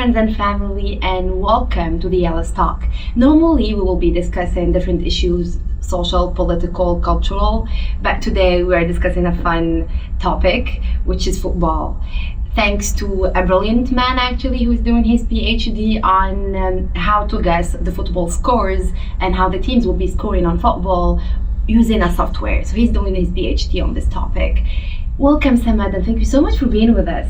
friends and family, and welcome to the Alice Talk. Normally, we will be discussing different issues, social, political, cultural, but today we are discussing a fun topic, which is football. Thanks to a brilliant man, actually, who is doing his PhD on how to guess the football scores and how the teams will be scoring on football using a software. So he's doing his PhD on this topic. Welcome, Samad, and thank you so much for being with us.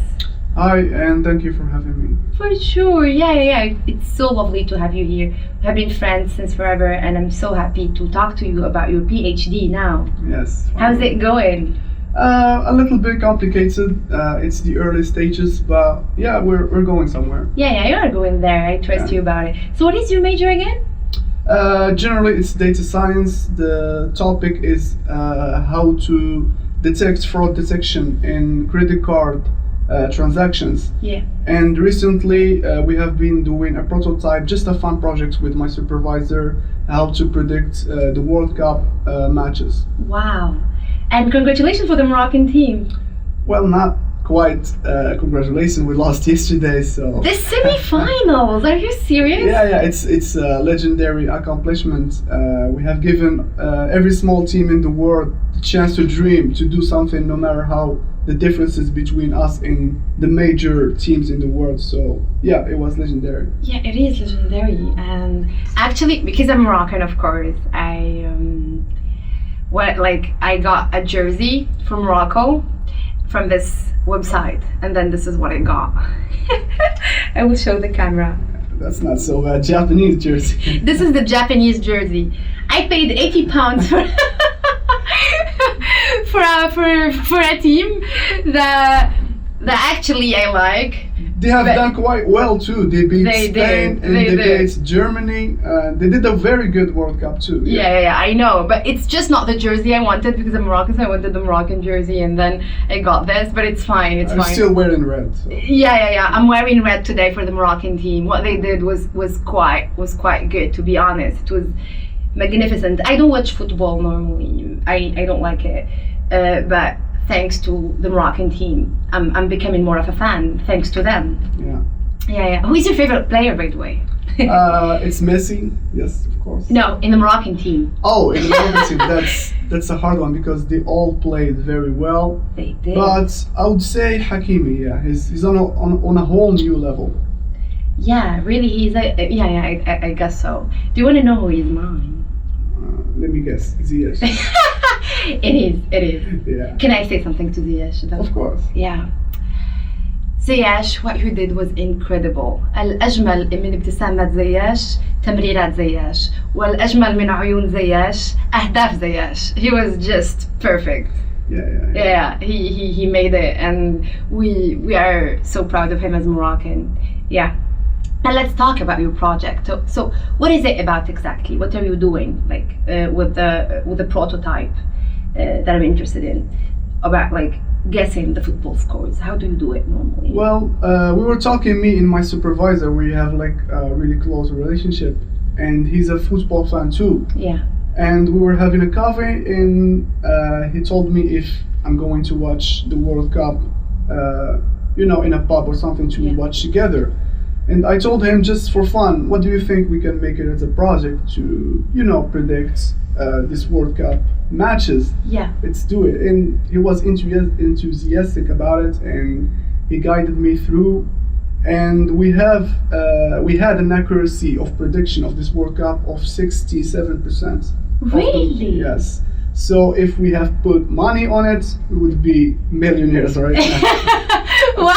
Hi, and thank you for having me. For sure, yeah. It's so lovely to have you here. We have been friends since forever, and I'm so happy to talk to you about your PhD now. Yes. How's it going? A little bit complicated. It's the early stages, but yeah, we're going somewhere. Yeah, you are going there. I trust you about it. So what is your major again? Generally, it's data science. The topic is how to detect fraud detection in credit card transactions. Yeah. And recently we have been doing a prototype, just a fun project with my supervisor, how to predict the World Cup matches. Wow. And congratulations for the Moroccan team. Well, not quite congratulations, we lost yesterday, so... The semi-finals, are you serious? Yeah, it's a legendary accomplishment. We have given every small team in the world the chance to dream, to do something, no matter how the differences between us and the major teams in the world. So yeah, it was legendary. Yeah, it is legendary. And actually, because I'm Moroccan, of course, I got a jersey from Morocco from this website, and then this is what I got. I will show the camera. That's not so bad. Japanese jersey. This is the Japanese jersey. I paid £80 for a team that actually I like. They have done quite well too. They beat Spain and they beat Germany. They did a very good World Cup too. Yeah, I know. But it's just not the jersey I wanted, because I'm Moroccan, so I wanted the Moroccan jersey, and then I got this. But it's fine. It's fine. I'm still wearing red. So. Yeah. I'm wearing red today for the Moroccan team. What they did was quite good, to be honest. It was magnificent. I don't watch football normally. I don't like it. But thanks to the Moroccan team, I'm becoming more of a fan, thanks to them. Yeah. Who is your favorite player, by the way? It's Messi, yes, of course. No, in the Moroccan team. Oh, in the Moroccan team, that's a hard one, because they all played very well. They did. But I would say Hakimi, yeah, he's on a whole new level. Yeah, really, he's I guess so. Do you want to know who is mine? Let me guess, Ziyech. It is. Yeah. Can I say something to Ziyech though? Of course. Yeah. Ziyech, what he did was incredible. الأجمل من ابتسامة زياش تمريرات زياش، والأجمل من عيون زياش أهداف زياش. He was just perfect. Yeah. He made it, and we are so proud of him as Moroccan. Yeah. Now let's talk about your project. So what is it about exactly? What are you doing, with the prototype that I'm interested in, about guessing the football scores? How do you do it normally? Well, we were talking, me and my supervisor. We have a really close relationship, and he's a football fan too. Yeah. And we were having a coffee, and he told me if I'm going to watch the World Cup, in a pub or something to watch together. And I told him, just for fun, what do you think we can make it as a project to, predict this World Cup matches? Yeah. Let's do it. And he was enthusiastic about it, and he guided me through. And we had an accuracy of prediction of this World Cup of 67%. Really? Yes. So if we have put money on it, we would be millionaires right now. Why?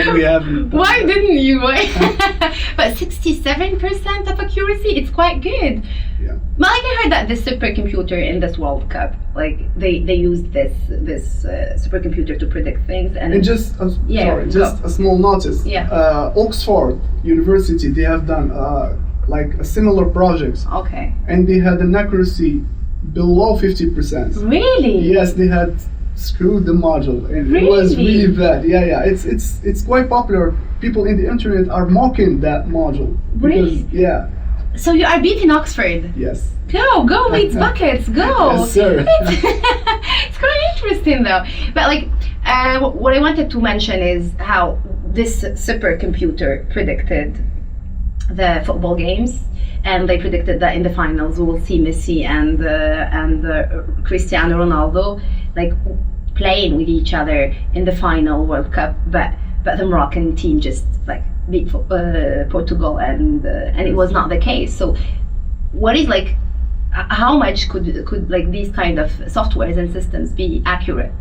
So we haven't. Why didn't you? But 67% of accuracy, it's quite good. Yeah. But I heard that the supercomputer in this World Cup, they used this supercomputer to predict things, and just a small notice. Yeah. Oxford University, they have done a similar project. Okay. And they had an accuracy below 50%. Really? Yes, they had screwed the module, and really? It was really bad. Yeah. It's quite popular. People in the internet are mocking that module. Really? Yeah. So you are beating Oxford? Yes. Go, Leeds buckets, go! Yes, sir. It's quite interesting though. But what I wanted to mention is how this supercomputer predicted the football games, and they predicted that in the finals we will see Messi and Cristiano Ronaldo like playing with each other in the final World Cup, but the Moroccan team just like beat Portugal, and it was not the case. So what is like, how much could like these kind of softwares and systems be accurate?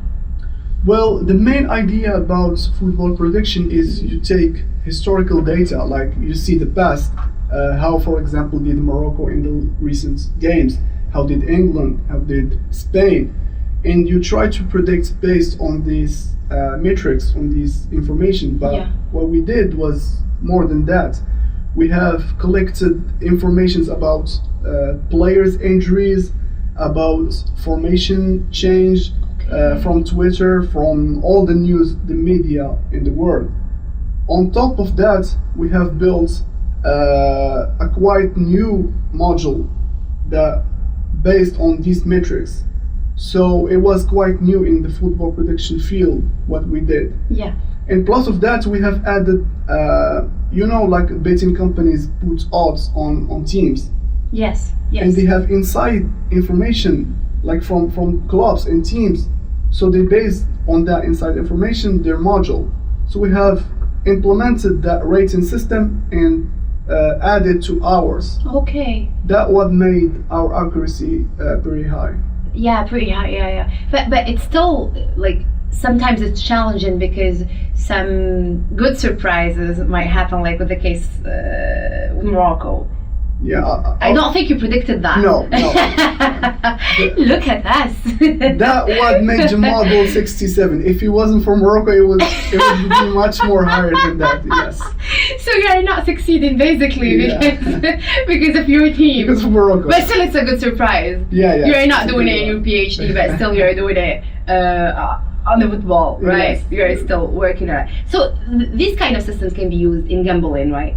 Well, the main idea about football prediction is you take historical data, like you see the past, how, for example, did Morocco in the recent games, how did England, how did Spain, and you try to predict based on these metrics, on this information. But what we did was more than that. We have collected information about players' injuries, about formation change, from Twitter, from all the news, the media in the world. On top of that, we have built a quite new module that based on these metrics. So it was quite new in the football prediction field, what we did. Yeah. And plus of that, we have added, like betting companies put odds on teams. Yes, yes. And they have inside information, like from clubs and teams. So they based on that inside information their module. So we have implemented that rating system and added to ours. Okay. That what made our accuracy pretty high. Yeah, pretty high. Yeah. But it's still like sometimes it's challenging because some good surprises might happen, like with the case with Morocco. Yeah, I don't think you predicted that. No. Look at us. That what made Jamal 67. If he wasn't from Morocco, it would be much more higher than that. Yes. So you are not succeeding basically because of your team. Because of Morocco. But still, it's a good surprise. Yeah. You are not doing it in your PhD, but still you are doing it on the football, right? Yes. You are still working on it. So these kind of systems can be used in gambling, right?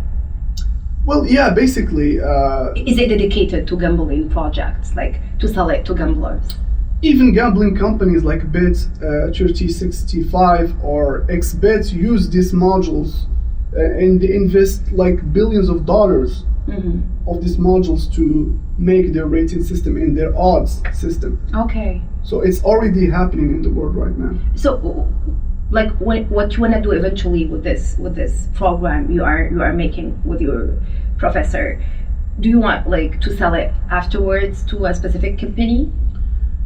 Well, yeah, basically. Is it dedicated to gambling projects, like to sell it to gamblers? Even gambling companies like Bet365 or XBet use these modules and they invest like billions of dollars of these modules to make their rating system and their odds system. Okay. So it's already happening in the world right now. So, like, what you want to do eventually with this program you are making with your professor, do you want like to sell it afterwards to a specific company?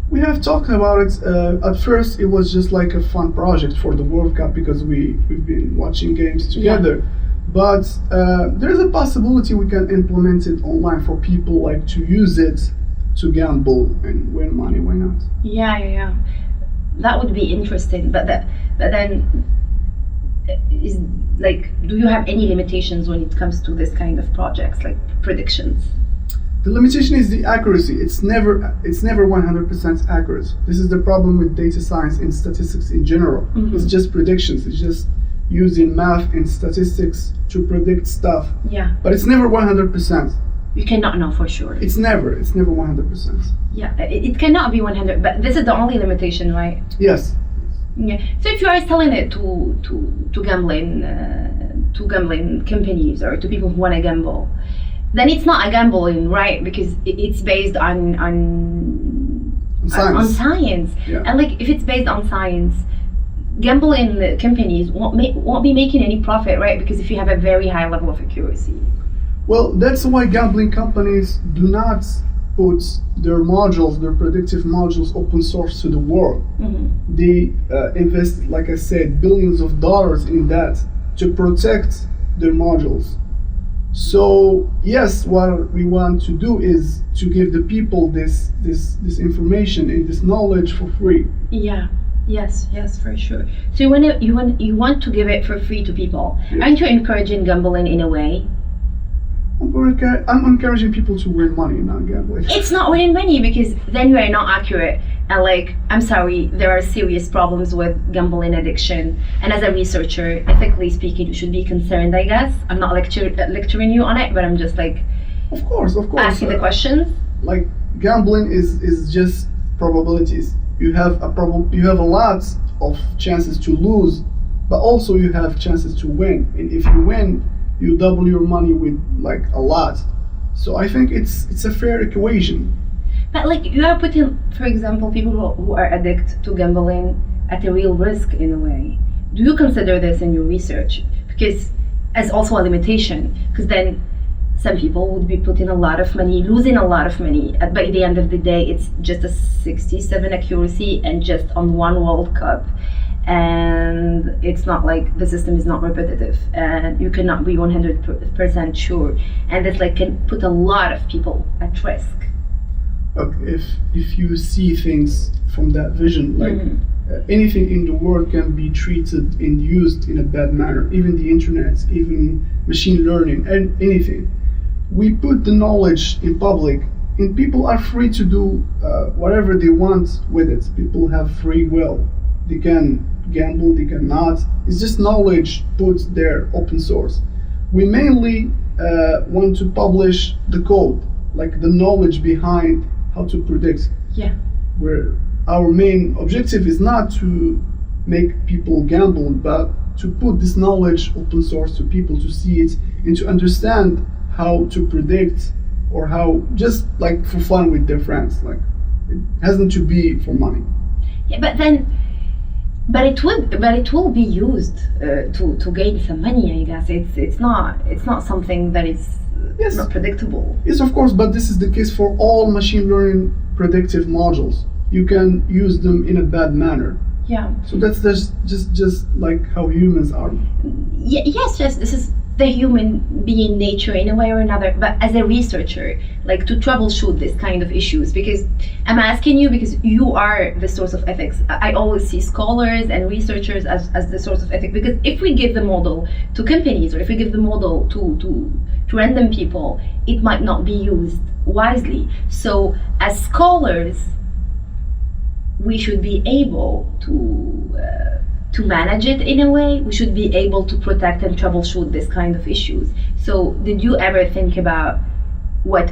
We have talked about it. At first, it was just like a fun project for the World Cup because we've been watching games together. Yeah. But there's a possibility we can implement it online for people like to use it to gamble and win money. Why not? Yeah. That would be interesting. But then, is like, do you have any limitations when it comes to this kind of projects, like predictions? The limitation is the accuracy. It's never 100% accurate. This is the problem with data science and statistics in general. It's just predictions. It's just using math and statistics to predict stuff. Yeah. But it's never 100%. You cannot know for sure. It's never 100%. Yeah, it cannot be 100. But this is the only limitation, right? Yes. Yeah. So if you are selling it to gambling companies or to people who want to gamble, then it's not a gambling, right? Because it's based on science. On science. Yeah. And like if it's based on science, gambling companies won't be making any profit, right? Because if you have a very high level of accuracy. Well, that's why gambling companies do not put their modules, their predictive modules, open source to the world. They invest, like I said, billions of dollars in that to protect their modules. So yes, what we want to do is to give the people this information and this knowledge for free. Yeah. Yes, for sure. So you want to give it for free to people. Yes. Aren't you encouraging gambling in a way? I'm encouraging people to win money, not gambling. It's not winning money because then you are not accurate. And like, I'm sorry, there are serious problems with gambling addiction. And as a researcher, ethically speaking, you should be concerned, I guess. I'm not lecturing you on it, but I'm just like, of course, asking the questions. Like gambling is just probabilities. You have a lot of chances to lose but also you have chances to win. And if you win, you double your money with like a lot. So I think it's a fair equation. But like you are putting, for example, people who are addicted to gambling at a real risk in a way. Do you consider this in your research? Because as also a limitation, because then some people would be putting a lot of money, losing a lot of money. By the end of the day, it's just a 67 accuracy and just on one World Cup. And it's not like the system is not repetitive and you cannot be 100% sure. And this like can put a lot of people at risk. Look, if you see things from that vision, like anything in the world can be treated and used in a bad manner, even the internet, even machine learning, and anything. We put the knowledge in public, and people are free to do whatever they want with it. People have free will. They can gamble, they cannot. It's just knowledge put there, open source. We mainly want to publish the code, like the knowledge behind how to predict. Yeah. Where our main objective is not to make people gamble, but to put this knowledge open source to people to see it and to understand how to predict, or how just like for fun with their friends. Like it hasn't to be for money. Yeah, but it will be used to gain some money. I guess it's not something that is Yes. not predictable. Yes, of course, but this is the case for all machine learning predictive modules. You can use them in a bad manner. Yeah. So that's just like how humans are. Yes. This is the human being nature in a way or another. But as a researcher, like to troubleshoot this kind of issues, because I'm asking you because you are the source of ethics. I always see scholars and researchers as the source of ethics, because if we give the model to companies or if we give the model to random people, it might not be used wisely. So as scholars, we should be able to manage it in a way. We should be able to protect and troubleshoot this kind of issues. So did you ever think about what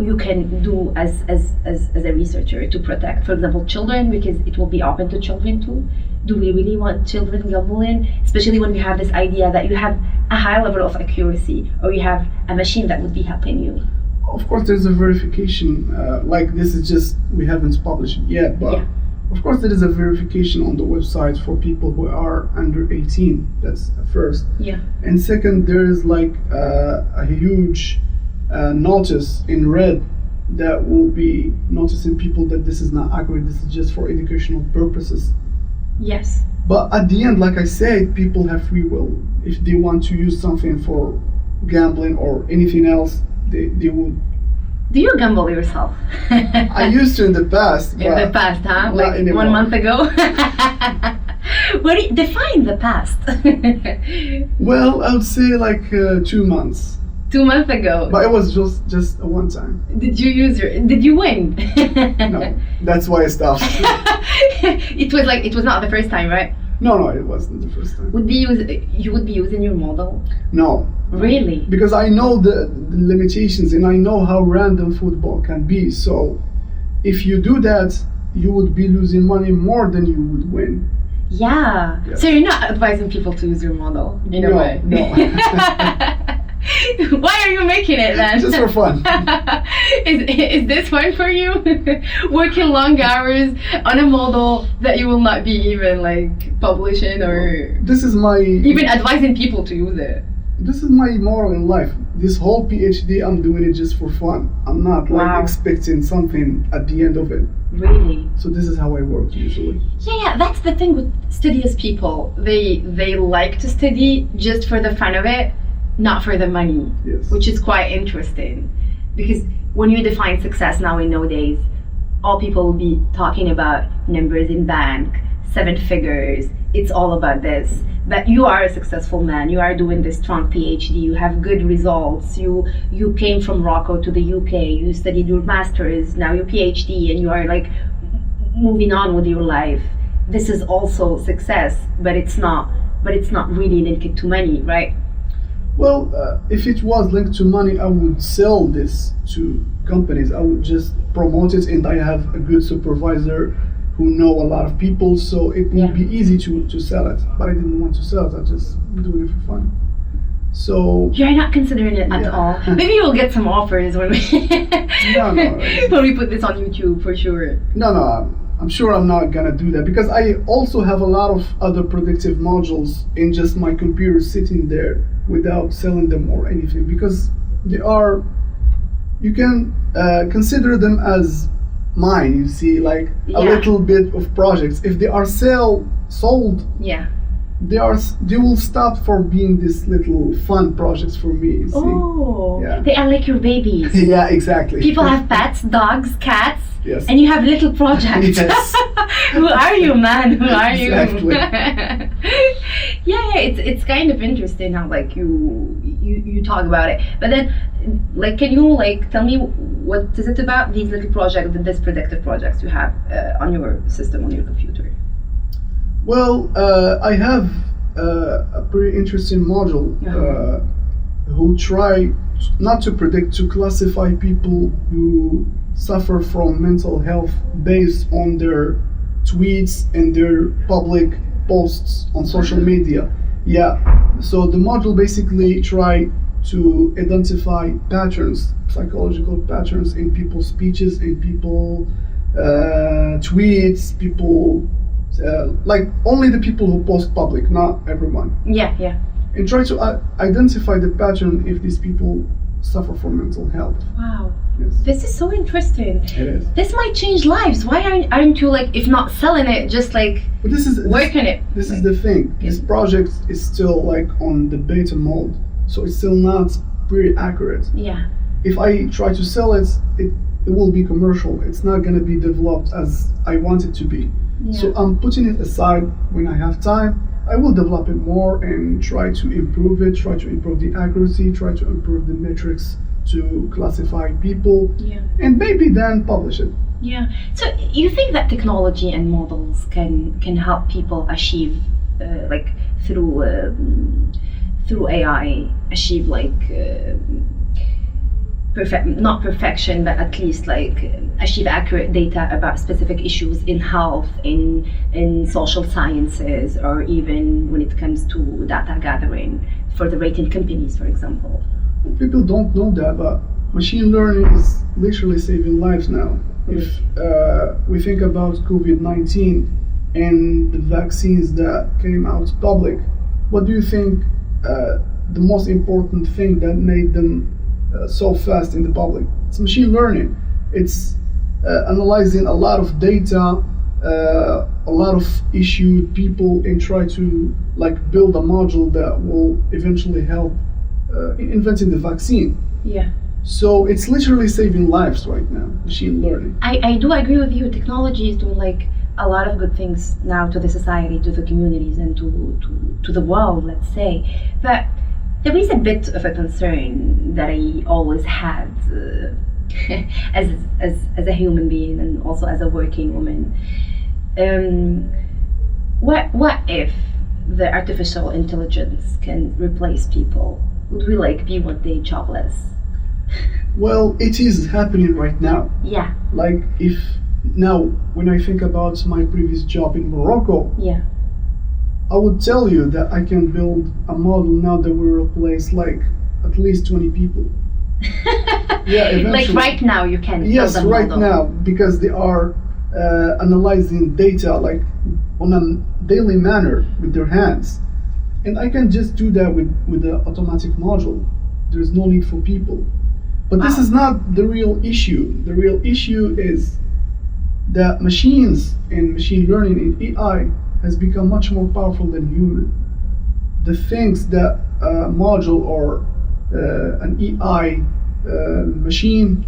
you can do as a researcher to protect, for example, children, because it will be open to children too? Do we really want children gambling, especially when we have this idea that you have a high level of accuracy or you have a machine that would be helping you? Of course, there's a verification. Like this is just, we haven't published it yet, but Yeah. of course there is a verification on the website for people who are under 18. That's first. Yeah. And second, there is like a huge notice in red that will be noticing people that this is not accurate. This is just for educational purposes. Yes. But at the end, like I said, people have free will. If they want to use something for gambling or anything else, they would. Do you gamble yourself? I used to in the past. In the past, huh? not Like anymore. 1 month ago? What do you define the past? Well, I would say like 2 months. 2 months ago. But it was just a one time. Did you win? No, that's why I stopped. it was not the first time, right? No, it wasn't the first time. You would be using your model? No. Really? Because I know the limitations and I know how random football can be. So if you do that, you would be losing money more than you would win. Yeah. Yeah. So you're not advising people to use your model in a way? No. Why are you making it then? Just for fun. Is this fun for you? Working long hours on a model that you will not be even like publishing or This is my even advising people to use it? This is my moral in life. This whole PhD, I'm doing it just for fun. I'm not like Wow. expecting something at the end of it. Really? So this is how I work usually. Yeah, that's the thing with studious people. They like to study just for the fun of it, not for the money, Yes. which is quite interesting. Because when you define success nowadays, all people will be talking about numbers in bank, 7 figures. It's all about this. But you are a successful man. You are doing this strong PhD. You have good results. You came from Morocco to the UK. You studied your masters, now your PhD, and you are like moving on with your life. This is also success, but it's not really linked to money, right? Well, if it was linked to money, I would sell this to companies. I would just promote it, and I have a good supervisor who know a lot of people, so it would Yeah. be easy to sell it. But I didn't want to sell it. I just doing it for fun. So You're not considering it at Yeah. all. Maybe you'll get some offers when we no, when we put this on YouTube for sure. no. I'm sure I'm not gonna do that because I also have a lot of other predictive modules in just my computer sitting there without selling them or anything, because they are, you can consider them as mine, you see, like Yeah. a little bit of projects. If they are sold, Yeah. they will stop for being these little fun projects for me, you see. Oh, Yeah. they are like your babies. Yeah, exactly. People have pets, dogs, cats, Yes. and you have little projects. Yes. Who are you, man? Who are you? Exactly. yeah, it's kind of interesting how like you talk about it, but then like can you like tell me what is it about these little projects, these predictive projects you have on your system on your computer? Well, I have a pretty interesting module who try not to predict, to classify people who suffer from mental health based on their tweets and their public posts on social media. Yeah, so the module basically try to identify patterns, psychological patterns in people's speeches, in people tweets, people like only the people who post public, not everyone, Yeah. and try to identify the pattern if these people suffer from mental health. Wow. Yes, This is so interesting. it is. This might change lives. Why aren't you like, if not selling it, just like But this is working it? This is the thing. This project is still like on the beta mode, so it's still not pretty accurate. Yeah. If I try to sell it, it will be commercial. It's not gonna be developed as I want it to be. Yeah. So I'm putting it aside. When I have time, I will develop it more and try to improve it, try to improve the accuracy, try to improve the metrics to classify people, Yeah. and maybe then publish it. Yeah. So you think that technology and models can help people achieve like through AI achieve like not perfection, but at least like achieve accurate data about specific issues in health, in social sciences, or even when it comes to data gathering for the rating companies, for example? People don't know that, but machine learning is literally saving lives now. If we think about COVID-19 and the vaccines that came out public, what do you think the most important thing that made them so fast in the public? It's machine learning. It's analyzing a lot of data, a lot of issued people, and try to like build a module that will eventually help in inventing the vaccine. Yeah. So it's literally saving lives right now, machine learning. I do agree with you. Technology is doing like a lot of good things now to the society, to the communities, and to the world, let's say. But there is a bit of a concern that I always had as a human being and also as a working woman. What if the artificial intelligence can replace people? Would we like be one day jobless? Well, it is happening right now. Yeah. Like if now, when I think about my previous job in Morocco, Yeah. I would tell you that I can build a model now that will replace like at least 20 people. Yeah, eventually. Like right now you can Yes, build a right model. now, because they are analyzing data like on a daily manner with their hands, and I can just do that with the automatic module. There's no need for people. But this Wow. is not the real issue. The real issue is that machines and machine learning in AI has become much more powerful than human. The things that a module or an AI machine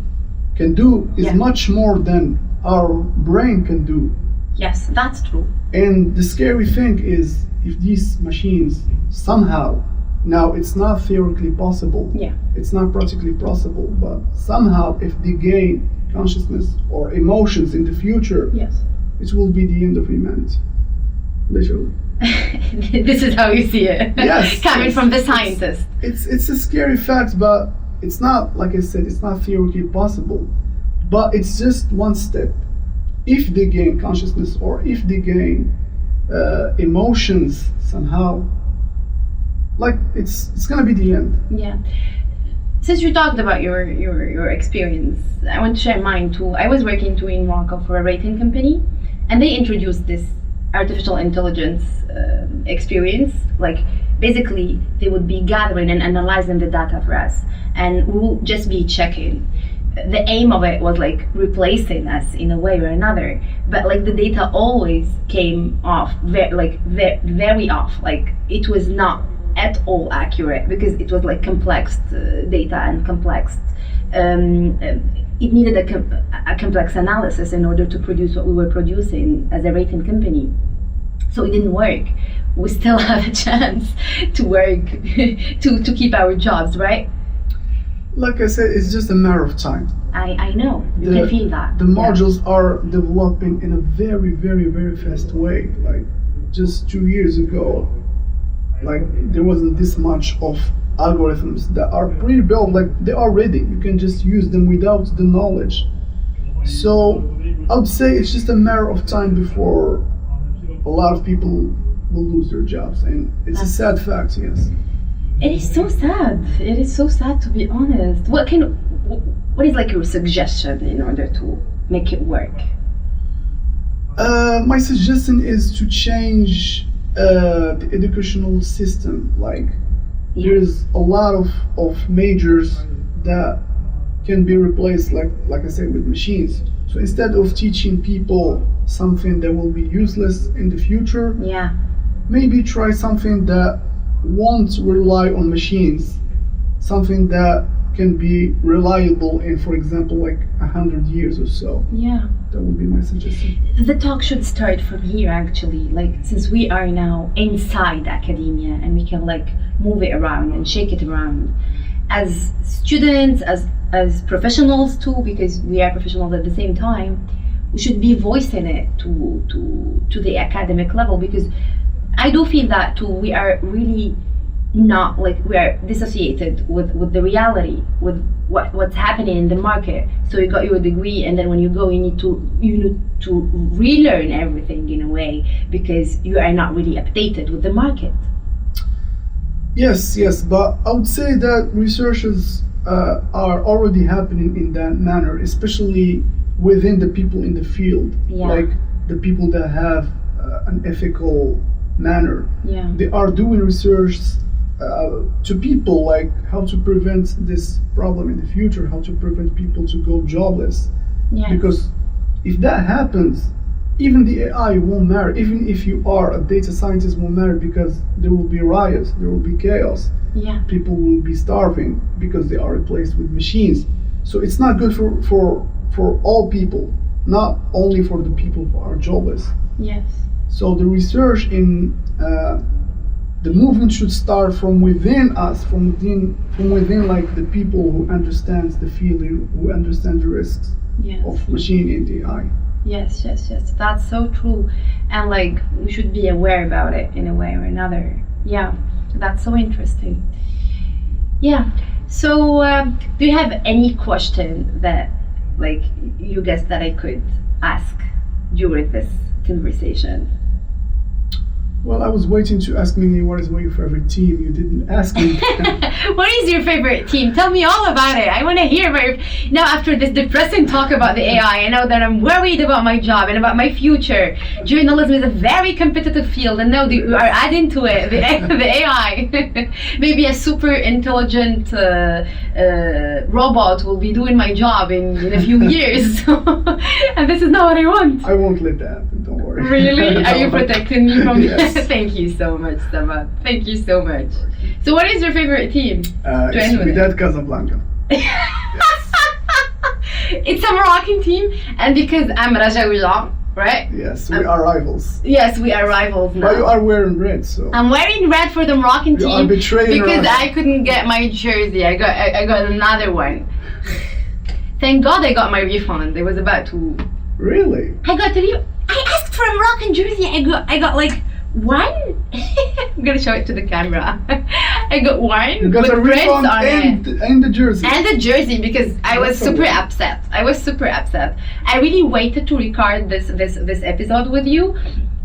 can do is Yeah. much more than our brain can do. Yes, that's true. And the scary thing is if these machines somehow, now it's not theoretically possible, Yeah. it's not practically possible, but somehow if they gain consciousness or emotions in the future, Yes. it will be the end of humanity. Literally. This is how you see it. Yes, Coming yes, from the it's- scientist. It's a scary fact, but it's not, like I said, it's not theoretically possible. But it's just one step. if they gain consciousness or if they gain emotions somehow, like it's gonna be the end. Yeah. Since you talked about your experience, I want to share mine too. I was working too in Morocco for a rating company, and they introduced this artificial intelligence experience. Like basically, they would be gathering and analyzing the data for us, and we will just be checking. The aim of it was like replacing us in a way or another, but like the data always came off very off. Like it was not at all accurate because it was like complex data and complex. It needed a complex analysis in order to produce what we were producing as a rating company. So it didn't work. We still have a chance to work to keep our jobs, right? Like I said, it's just a matter of time. I know. You can feel that. The modules are developing in a very, very, very fast way. Like just 2 years ago, like there wasn't this much of algorithms that are pre-built. Like they are ready. You can just use them without the knowledge. So I would say it's just a matter of time before a lot of people will lose their jobs, and it's a sad fact. Yes. It is so sad. It is so sad, to be honest. What is like your suggestion in order to make it work? My suggestion is to change the educational system. Like there's a lot of majors that can be replaced, like I said, with machines. So instead of teaching people something that will be useless in the future, maybe try something that won't rely on machines, something that can be reliable in, for example, like 100 years or so. Yeah. That would be my suggestion. The talk should start from here, actually. Like, since we are now inside academia and we can like move it around and shake it around, as students, as professionals too, because we are professionals at the same time, we should be voicing it to the academic level, because I do feel that too. We are really not like, we are dissociated with the reality, with what's happening in the market. So you got your degree, and then when you go, you need to relearn everything in a way, because you are not really updated with the market. Yes, but I would say that researches are already happening in that manner, especially within the people in the field, like the people that have an ethical manner. They are doing research to people, like how to prevent this problem in the future, how to prevent people to go jobless. Because if that happens, even the AI won't matter. Even if you are a data scientist, won't matter, because there will be riots, there will be chaos. People will be starving because they are replaced with machines. So it's not good for all people, not only for the people who are jobless. So the research in the movement should start from within us, from within like the people who understands the field, who understand the risks of machine and AI. Yes, that's so true. And like, we should be aware about it in a way or another. That's so interesting. So do you have any question that like you guess that I could ask during this conversation? Well, I was waiting to ask me what is your favorite team. You didn't ask me. What is your favorite team? Tell me all about it. I want to hear about now, after this depressing talk about the AI, I know that I'm worried about my job and about my future. Journalism is a very competitive field, and now you are adding to it the AI. Maybe a super intelligent robot will be doing my job in a few years. And this is not what I want. I won't let that happen, don't worry. Really? Are you protecting me from Yes. Thank you so much, Samad. Thank you so much. So what is your favorite team? It's Wydad Casablanca. It's a Moroccan team, and because I'm Rajaouia, right? Yes, we are rivals. Yes, we are rivals now. But you are wearing red, so. I'm wearing red for the Moroccan team. You are betraying because us. I couldn't get my jersey. I got another one. Thank God I got my refund. It was about to. Really? I asked for a Moroccan jersey. I got like one. I'm gonna show it to the camera. I I got wine You got with a prints refund on it. and the jersey. And the jersey, because I was That's super amazing. upset. I was super upset. I really waited to record this episode with you.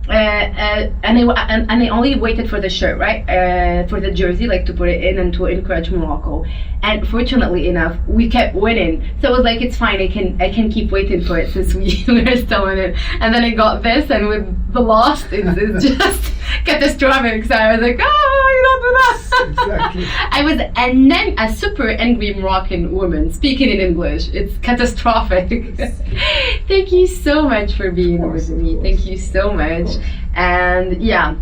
And I only waited for the shirt, right? For the jersey, like to put it in and to encourage Morocco. And fortunately enough, we kept winning. So I was like, it's fine. I can keep waiting for it since we were still in it. And then I got this, and with the loss, it's just catastrophic. So I was like, oh, you don't do that. Exactly. I was a super angry Moroccan woman speaking in English. It's catastrophic. Thank you so much for being Of course, with me. of Thank course. you so much. course. And yeah,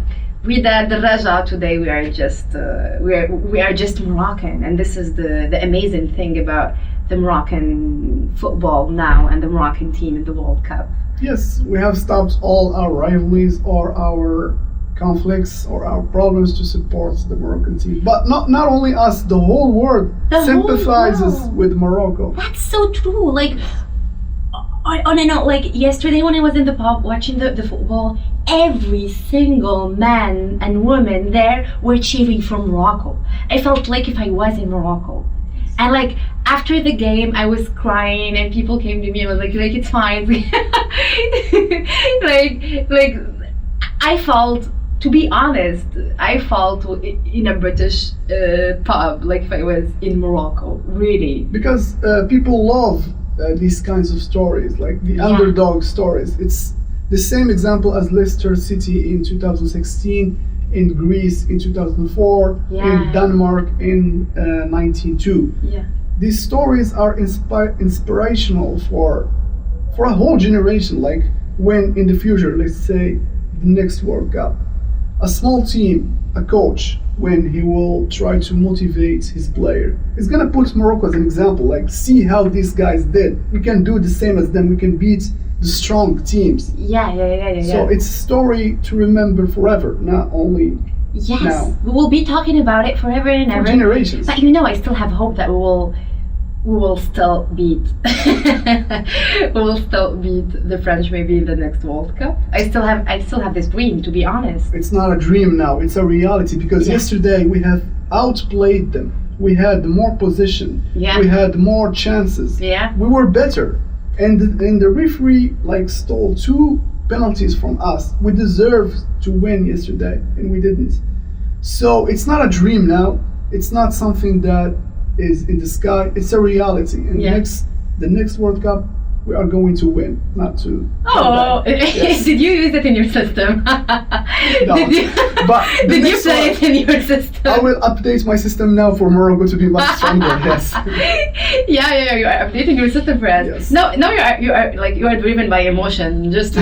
with the Raja today, we are just Moroccan, and this is the amazing thing about the Moroccan football now and the Moroccan team in the World Cup. Yes, we have stopped all our rivalries or our conflicts or our problems to support the Moroccan team. But not only us, the whole world The whole sympathizes world. with Morocco. That's so true. Like, on and on. Like yesterday when I was in the pub watching the football, every single man and woman there were cheering from Morocco. I felt like if I was in Morocco. And like after the game, I was crying, and people came to me and was like it's fine. like I felt, to be honest, I felt in a British pub, like if I was in Morocco, really. Because people love these kinds of stories, like the Yeah. underdog stories. It's the same example as Leicester City in 2016, in Greece in 2004, Yeah. in Denmark in 1902. Yeah. These stories are inspirational for a whole generation. Like when in the future, let's say the next World Cup, a small team, a coach, when he will try to motivate his player, is gonna put Morocco as an example. Like, see how these guys did. We can do the same as them. We can beat the strong teams. Yeah. So it's a story to remember forever, not only Yes, now. we will be talking about it forever and for ever. generations. But I still have hope that we will still beat the French maybe in the next World Cup. I still have this dream, to be honest. It's not a dream now, it's a reality, because Yeah. yesterday we have outplayed them. We had more position. Yeah. We had more chances. Yeah. We were better. And the referee stole 2 penalties from us. We deserved to win yesterday, and we didn't. So it's not a dream now. It's not something that is in the sky. It's a reality. And Yeah. the next World Cup, we are going to win, not to. Oh, Yes. did you use it in your system? No, Did you, but the did you next play one- it in your system? I will update my system now for Morocco to be much stronger. Yes. Yeah, you are updating your system for us. Yes. No, you are driven by emotion, just to,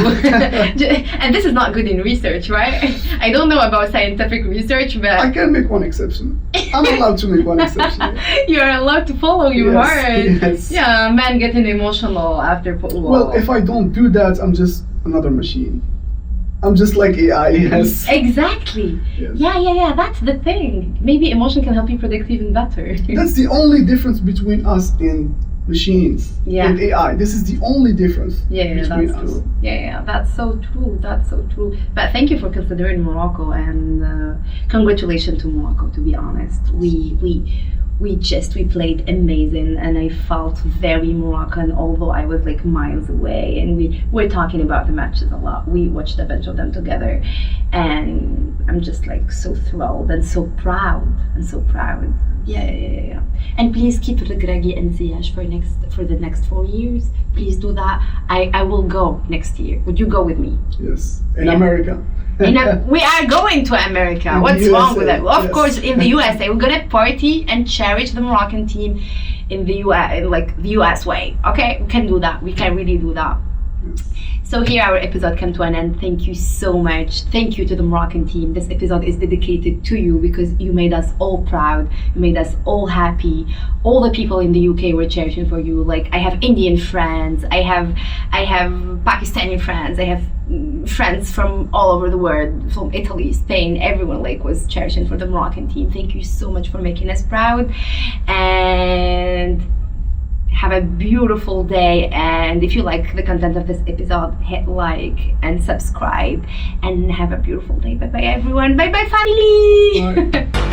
and this is not good in research, right? I don't know about scientific research, I but can make one exception. I'm allowed to make one exception. you are allowed to follow your Yes, heart. yes. Yeah, man getting emotional after football. Well, if I don't do that, I'm just another machine. I'm just like AI. Yes. Exactly. Yes. Yeah. That's the thing. Maybe emotion can help you predict even better. That's the only difference between us and machines Yeah. and AI. This is the only difference Yeah, between that's us. true. Yeah, that's so true. That's so true. But thank you for considering Morocco, and congratulations to Morocco. To be honest, we played amazing, and I felt very Moroccan, although I was like miles away. And we were talking about the matches a lot. We watched a bunch of them together, and I'm just like so thrilled and so proud Yeah. And please keep Regragui and Ziyech for the next 4 years. Please do that. I will go next year. Would you go with me? Yes. In Yeah. America. We are going to America. In What's the wrong with USA, that? Of yes. course, in the USA, we're gonna party and cherish the Moroccan team in the US, like the US way. Okay, we can do that. We can really do that. So here our episode came to an end. Thank you so much. Thank you to the Moroccan team. This episode is dedicated to you because you made us all proud. You made us all happy. All the people in the UK were cherishing for you. Like I have Indian friends, I have Pakistani friends, I have friends from all over the world, from Italy, Spain. Everyone was cherishing for the Moroccan team. Thank you so much for making us proud. And have a beautiful day, and if you like the content of this episode, hit like and subscribe, and have a beautiful day. Bye bye everyone. Bye bye family. Bye.